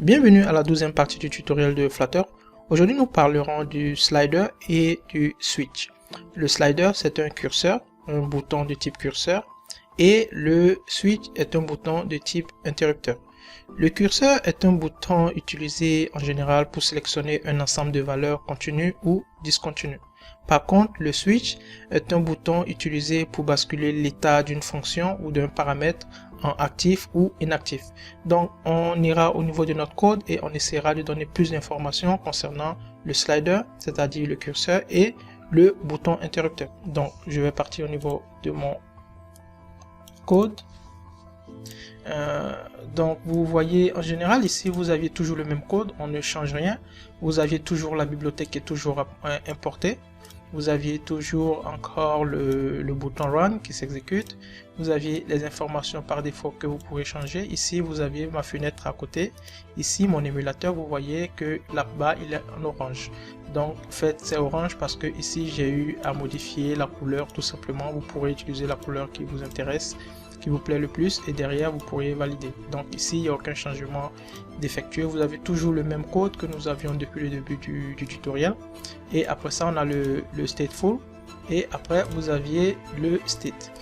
Bienvenue à la 12e partie du tutoriel de Flutter. Aujourd'hui, nous parlerons du slider et du switch. Le slider, c'est un curseur, un bouton de type curseur, et le switch est un bouton de type interrupteur. Le curseur est un bouton utilisé en général pour sélectionner un ensemble de valeurs continues ou discontinues. Par contre, le switch est un bouton utilisé pour basculer l'état d'une fonction ou d'un paramètre en actif ou inactif. Donc, on ira au niveau de notre code et on essaiera de donner plus d'informations concernant le slider, c'est-à-dire le curseur, et le bouton interrupteur. Donc, je vais partir au niveau de mon code. Donc, vous voyez, en général, ici, vous aviez toujours le même code, on ne change rien. Vous aviez toujours la bibliothèque qui est toujours importée. Vous aviez toujours encore le bouton Run qui s'exécute. Vous aviez les informations par défaut que vous pourrez changer. Ici, vous aviez ma fenêtre à côté. Ici, mon émulateur, vous voyez que là-bas, il est en orange. Donc, en fait, c'est orange parce que ici, j'ai eu à modifier la couleur tout simplement. Vous pourrez utiliser la couleur qui vous intéresse, qui vous plaît le plus, et derrière, vous pourriez valider. Donc, ici, il n'y a aucun changement d'effectuer. Vous avez toujours le même code que nous avions depuis le début du tutoriel. Et après ça, on a le stateful. Et après, vous aviez le state.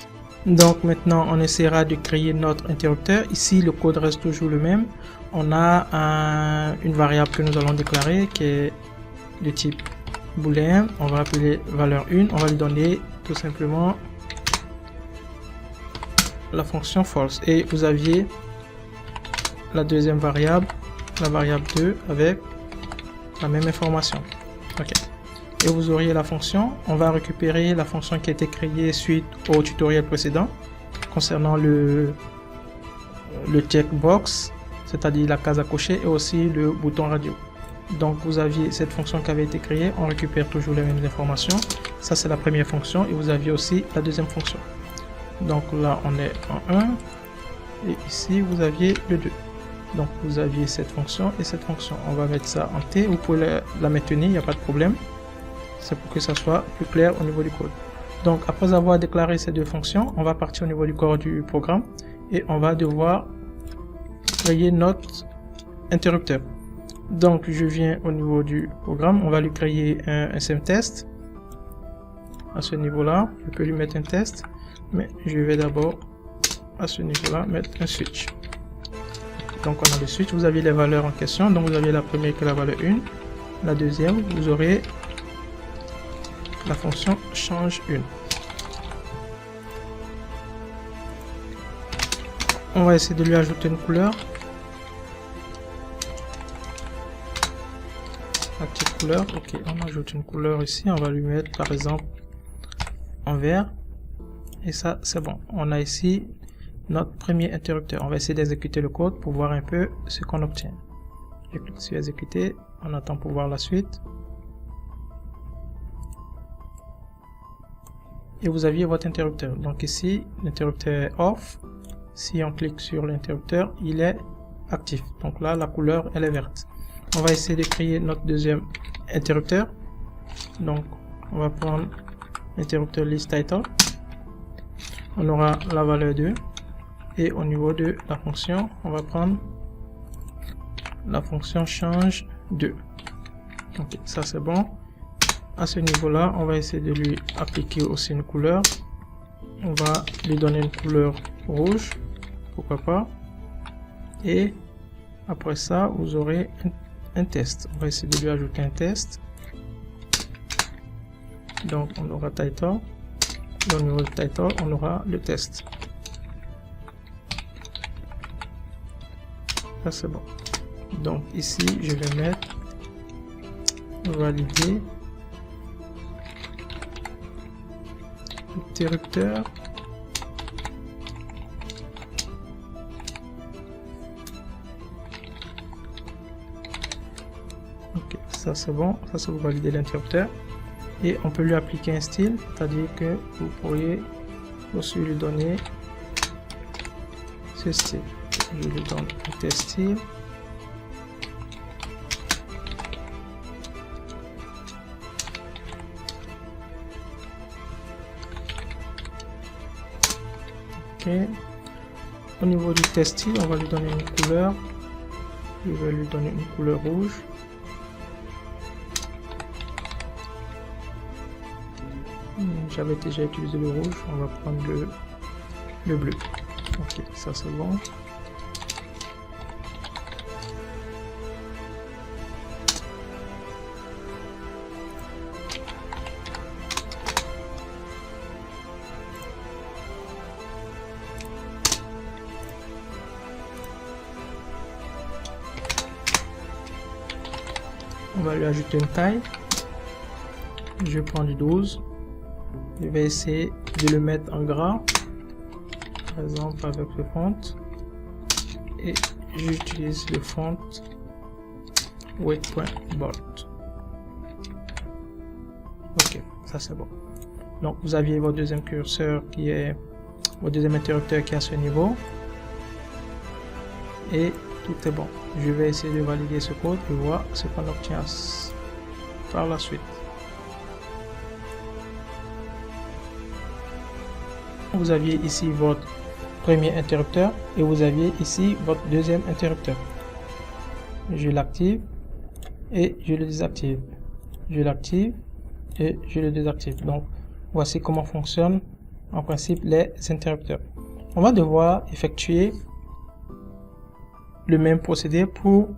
Donc maintenant, on essaiera de créer notre interrupteur. Ici, le code reste toujours le même. On a une variable que nous allons déclarer qui est de type booléen. On va appeler valeur 1. On va lui donner tout simplement la fonction false. Et vous aviez la deuxième variable, la variable 2, avec la même information. Ok. Et vous auriez la fonction, on va récupérer la fonction qui a été créée suite au tutoriel précédent concernant le checkbox, c'est-à-dire la case à cocher, et aussi le bouton radio. Donc vous aviez cette fonction qui avait été créée, on récupère toujours les mêmes informations. Ça, c'est la première fonction, et vous aviez aussi la deuxième fonction. Donc là, on est en 1, et ici vous aviez le 2. Donc vous aviez cette fonction et cette fonction. On va mettre ça en T, vous pouvez la maintenir, il n'y a pas de problème. C'est pour que ça soit plus clair au niveau du code. Donc après avoir déclaré ces deux fonctions, on va partir au niveau du corps du programme et on va devoir créer notre interrupteur. Donc je viens au niveau du programme, on va lui créer un SMTest. À ce niveau-là, je peux lui mettre un test, mais je vais d'abord à ce niveau-là mettre un switch. Donc on a le switch, vous avez les valeurs en question. Donc vous avez la première qui est la valeur 1, la deuxième, vous aurez la fonction change 1. On va essayer de lui ajouter une couleur. La petite couleur, ok, on ajoute une couleur ici, on va lui mettre par exemple en vert. Et ça, c'est bon. On a ici notre premier interrupteur. On va essayer d'exécuter le code pour voir un peu ce qu'on obtient. Je clique sur exécuter, on attend pour voir la suite. Et vous aviez votre interrupteur. Donc ici, l'interrupteur est off. Si on clique sur l'interrupteur, il est actif. Donc là, la couleur, elle est verte. On va essayer de créer notre deuxième interrupteur. Donc, on va prendre l'interrupteur listTitle. On aura la valeur 2. Et au niveau de la fonction, on va prendre la fonction change 2. Ok, ça c'est bon. À ce niveau-là, on va essayer de lui appliquer aussi une couleur. On va lui donner une couleur rouge, pourquoi pas. Et après ça, vous aurez un test. On va essayer de lui ajouter un test. Donc, on aura title. Au niveau de title, on aura le test. Ça c'est bon. Donc ici, je vais mettre valider interrupteur. Ok, ça c'est bon, ça c'est pour valider l'interrupteur. Et on peut lui appliquer un style, c'est-à-dire que vous pourriez aussi lui donner ce style. Je lui donne un test style. Ok. Au niveau du test style, on va lui donner une couleur Je vais lui donner une couleur rouge. J'avais déjà utilisé le rouge, on va prendre le bleu. Ok, ça c'est bon. On va lui ajouter une taille. Je prends du 12. Je vais essayer de le mettre en gras, par exemple avec le font, et j'utilise le font weight.bold. Ok, ça c'est bon. Donc vous aviez votre deuxième curseur qui est votre deuxième interrupteur qui est à ce niveau, et tout est bon. Je vais essayer de valider ce code et voir ce qu'on obtient par la suite. Vous aviez ici votre premier interrupteur et vous aviez ici votre deuxième interrupteur. Je l'active et je le désactive. Je l'active et je le désactive. Donc voici comment fonctionnent en principe les interrupteurs. On va devoir effectuer le même procédé pour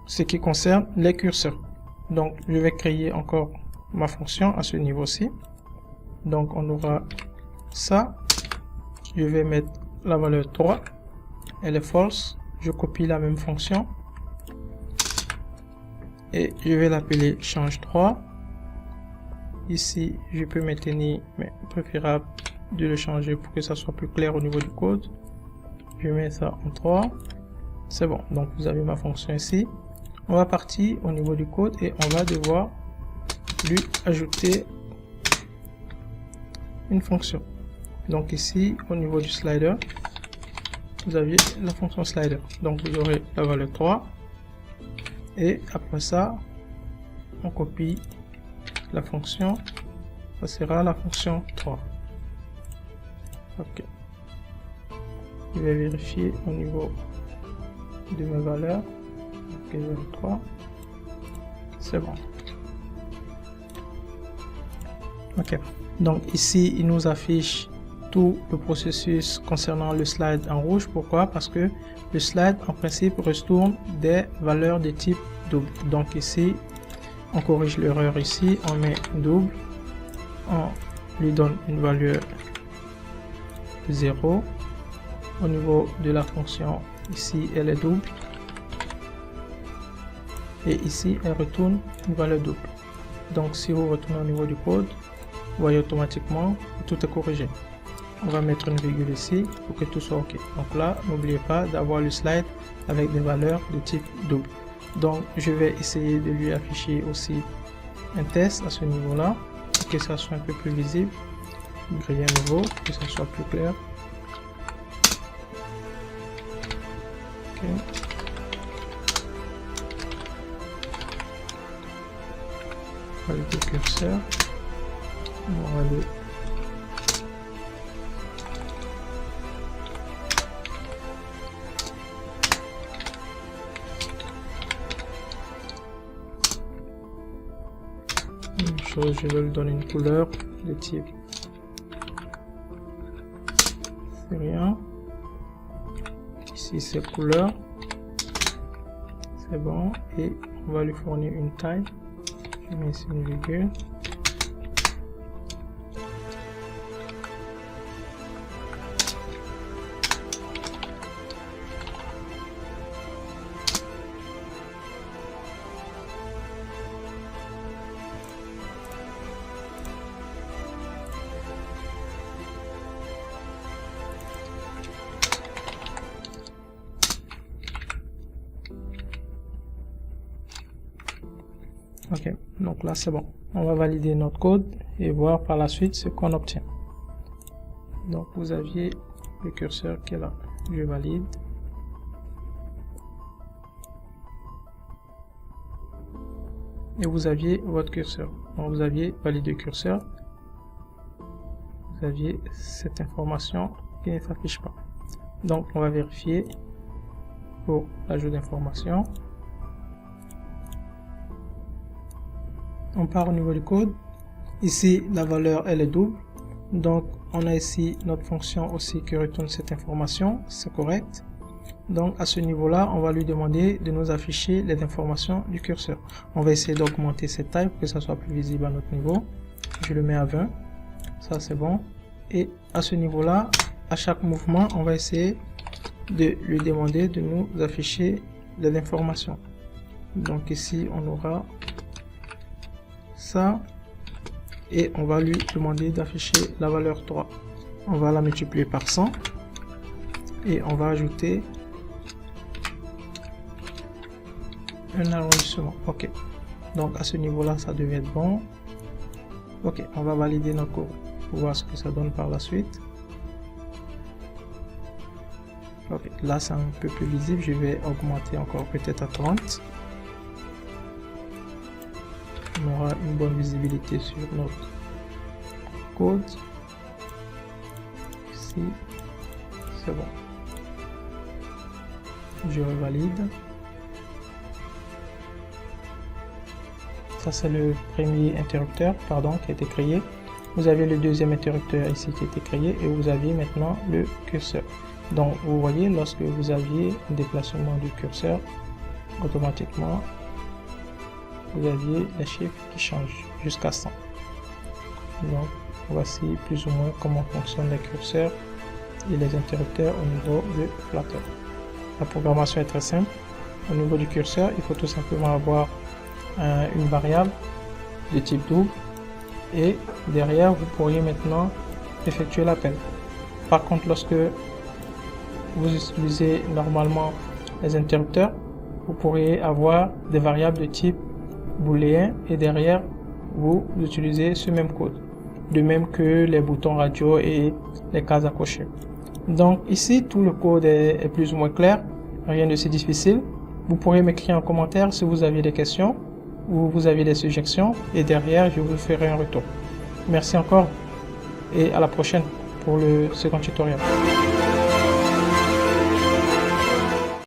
ce qui concerne les curseurs. Donc je vais créer encore ma fonction à ce niveau-ci. Donc on aura ça. Je vais mettre la valeur 3, elle est false. Je copie la même fonction et je vais l'appeler change 3. Ici je peux maintenir, mais préférable de le changer pour que ça soit plus clair au niveau du code. Je mets ça en 3. C'est bon, donc vous avez ma fonction ici. On va partir au niveau du code et on va devoir lui ajouter une fonction. Donc ici au niveau du slider, vous aviez la fonction slider. Donc vous aurez la valeur 3 et après ça on copie la fonction, ça sera la fonction 3. Ok, je vais vérifier au niveau de mes valeurs. Ok, 3, c'est bon. Ok, donc ici il nous affiche tout le processus concernant le slide en rouge. Pourquoi? Parce que le slide en principe retourne des valeurs de type double. Donc ici on corrige l'erreur, ici on met double, on lui donne une valeur 0. Au niveau de la fonction, ici elle est double et ici elle retourne une valeur double. Donc si vous retournez au niveau du code, vous voyez automatiquement que tout est corrigé. On va mettre une virgule ici pour que tout soit ok. Donc là, n'oubliez pas d'avoir le slide avec des valeurs de type double. Donc je vais essayer de lui afficher aussi un test à ce niveau là pour que ça soit un peu plus visible. Griller à nouveau pour que ça soit plus clair. Okay. Avec le curseur, on va le même chose, je vais lui donner une couleur de type c'est rien. Ici c'est couleur, c'est bon, et on va lui fournir une taille. Je mets ici une virgule. Ok, donc là c'est bon. On va valider notre code et voir par la suite ce qu'on obtient. Donc vous aviez le curseur qui est là. Je valide. Et vous aviez votre curseur. Donc vous aviez validé le curseur. Vous aviez cette information qui ne s'affiche pas. Donc on va vérifier pour l'ajout d'informations. On part au niveau du code. Ici, la valeur elle est double. Donc, on a ici notre fonction aussi qui retourne cette information. C'est correct. Donc, à ce niveau-là, on va lui demander de nous afficher les informations du curseur. On va essayer d'augmenter cette taille pour que ça soit plus visible à notre niveau. Je le mets à 20. Ça, c'est bon. Et à ce niveau-là, à chaque mouvement, on va essayer de lui demander de nous afficher les informations. Donc ici, on aura ça. Et on va lui demander d'afficher la valeur 3. On va la multiplier par 100. Et on va ajouter un arrondissement. Ok. Donc à ce niveau-là, ça devait être bon. Ok, on va valider notre cours pour voir ce que ça donne par la suite. Ok, là c'est un peu plus visible. Je vais augmenter encore peut-être à 30. On aura une bonne visibilité sur notre code. Ici, c'est bon. Je revalide. Ça c'est le premier interrupteur, pardon, qui a été créé. Vous avez le deuxième interrupteur ici qui a été créé et vous avez maintenant le curseur. Donc vous voyez, lorsque vous aviez un déplacement du curseur, automatiquement vous aviez les chiffres qui changent jusqu'à 100. Donc voici plus ou moins comment fonctionnent les curseurs et les interrupteurs au niveau de Flutter. La programmation est très simple. Au niveau du curseur, il faut tout simplement avoir une variable de type double et derrière vous pourriez maintenant effectuer l'appel. Par contre, lorsque vous utilisez normalement les interrupteurs, vous pourriez avoir des variables de type booléen et derrière vous utilisez ce même code, de même que les boutons radio et les cases à cocher. Donc ici tout le code est plus ou moins clair, rien de si difficile. Vous pourrez m'écrire en commentaire si vous avez des questions ou vous avez des suggestions et derrière je vous ferai un retour. Merci encore et à la prochaine pour le second tutoriel.